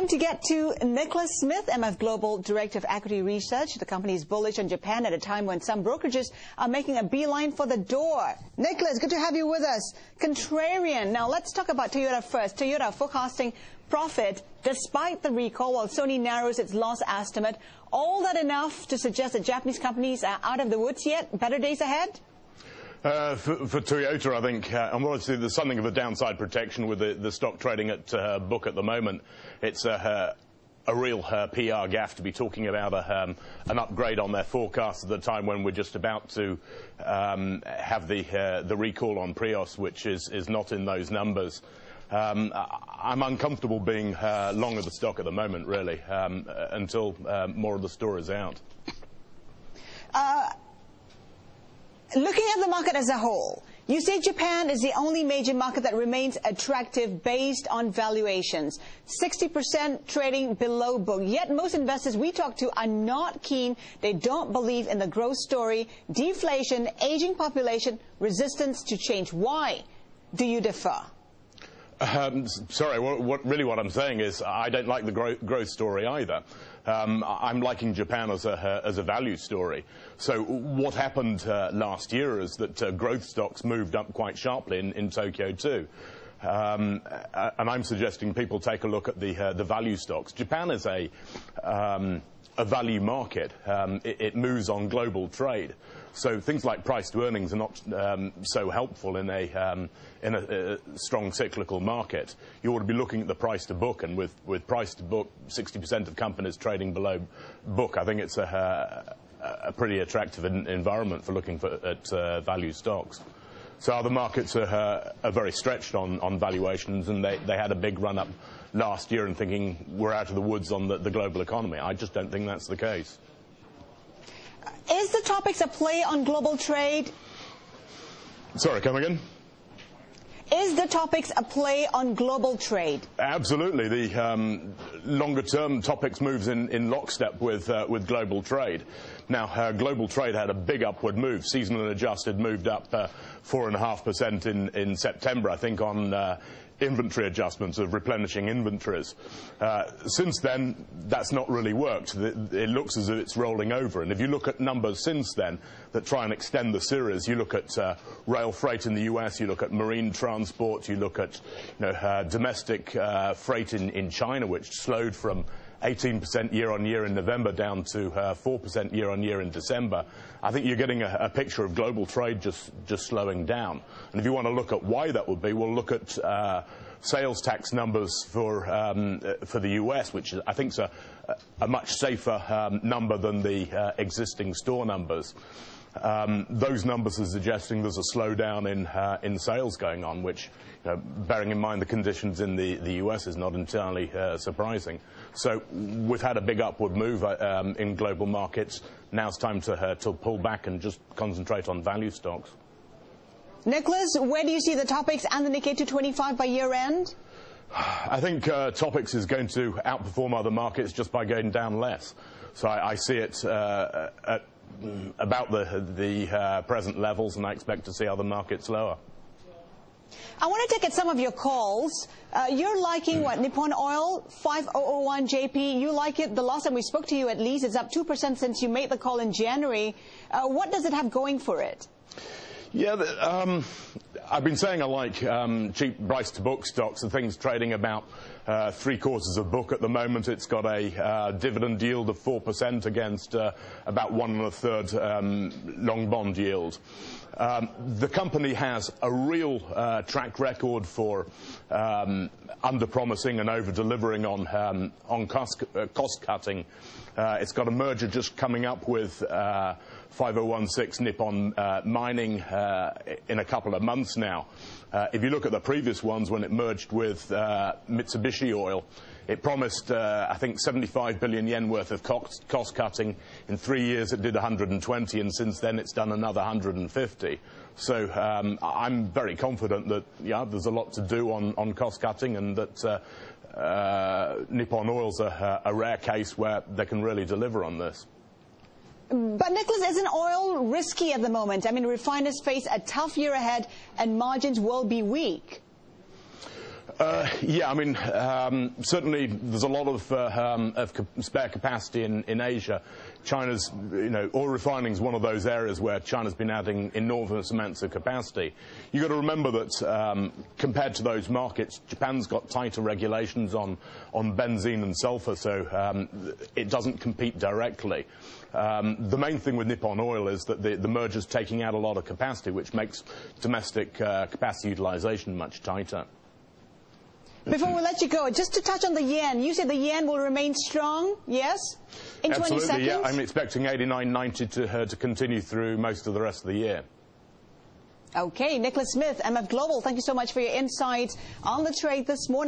Time to get to Nicholas Smith, MF Global Director of Equity Research. The company is bullish on Japan at a time when some brokerages are making a beeline for the door. Nicholas, good to have you with us. Contrarian. Now, let's talk about Toyota first. Toyota forecasting profit despite the recall while Sony narrows its loss estimate. All that enough to suggest that Japanese companies are out of the woods yet? Better days ahead? For Toyota, I think, and obviously there's something of a downside protection with the stock trading at book at the moment. It's a real PR gaffe to be talking about an upgrade on their forecast at the time when we're just about to have the recall on Prius, which is not in those numbers. I'm uncomfortable being long of the stock at the moment, really, until more of the story is out. Looking at the market as a whole, you say Japan is the only major market that remains attractive based on valuations. 60% trading below book. Yet most investors we talk to are not keen. They don't believe in the growth story, deflation, aging population, resistance to change. Why do you differ? Sorry, what I'm saying is I don't like the growth story either. I'm liking Japan as a value story. So what happened last year is that growth stocks moved up quite sharply in Tokyo too. And I'm suggesting people take a look at the value stocks. Japan is a value market. It moves on global trade. So things like price to earnings are not so helpful in a strong cyclical market. You ought to be looking at the price to book, and with price to book, 60% of companies trading below book, I think it's a pretty attractive environment for looking at value stocks. So other markets are very stretched on valuations, and they had a big run up last year and thinking we're out of the woods on the global economy. I just don't think that's the case. Is the topics a play on global trade? Sorry, come again? Is the topics a play on global trade? Absolutely. The longer-term topics moves in lockstep with global trade. Now, global trade had a big upward move. Seasonal adjusted moved up 4.5% in September, I think, on inventory adjustments of replenishing inventories. Since then, that's not really worked. It looks as if it's rolling over. And if you look at numbers since then that try and extend the series, you look at rail freight in the US, you look at marine transport, you look at domestic freight in China, which slowed from 18% year-on-year in November down to 4% year-on-year in December. I think you're getting a picture of global trade just slowing down. And if you want to look at why that would be, we'll look at sales tax numbers for the US, which I think is a much safer number than the existing store numbers. Those numbers are suggesting there's a slowdown in sales going on, which, bearing in mind the conditions in the US, is not entirely surprising. So we've had a big upward move in global markets. Now it's time to pull back and just concentrate on value stocks. Nicholas, where do you see the topics and the Nikkei 225 by year end? I think topics is going to outperform other markets just by going down less. So I see it at about the present levels, and I expect to see other markets lower. I want to take at some of your calls. You're liking what? Nippon Oil, 5001 JP. You like it. The last time we spoke to you, at least, it's up 2% since you made the call in January. What does it have going for it? Yeah, I've been saying I like cheap price-to-book stocks. The thing's trading about 3/4 of book at the moment. It's got a dividend yield of 4% against about 1 1/3 long bond yield. The company has a real track record for under-promising and over-delivering on cost cutting. It's got a merger just coming up with 5016 Nippon Mining in a couple of months now. If you look at the previous ones, when it merged with Mitsubishi Oil, it promised, I think, 75 billion yen worth of cost cutting. In 3 years, it did 120, and since then, it's done another 150. So I'm very confident that there's a lot to do on cost cutting, and that Nippon Oil's a rare case where they can really deliver on this. But, Nicholas, isn't oil risky at the moment? I mean, refiners face a tough year ahead, and margins will be weak. Yeah, I mean, certainly there's a lot of spare capacity in Asia. China's, oil refining is one of those areas where China's been adding enormous amounts of capacity. You've got to remember that compared to those markets, Japan's got tighter regulations on benzene and sulfur, so it doesn't compete directly. The main thing with Nippon Oil is that the merger's taking out a lot of capacity, which makes domestic capacity utilization much tighter. Before we let you go, just to touch on the yen, you said the yen will remain strong, yes? In 20 Absolutely, seconds? yeah. I'm expecting 89.90 to continue through most of the rest of the year. Okay, Nicholas Smith, MF Global, thank you so much for your insights on the trade this morning.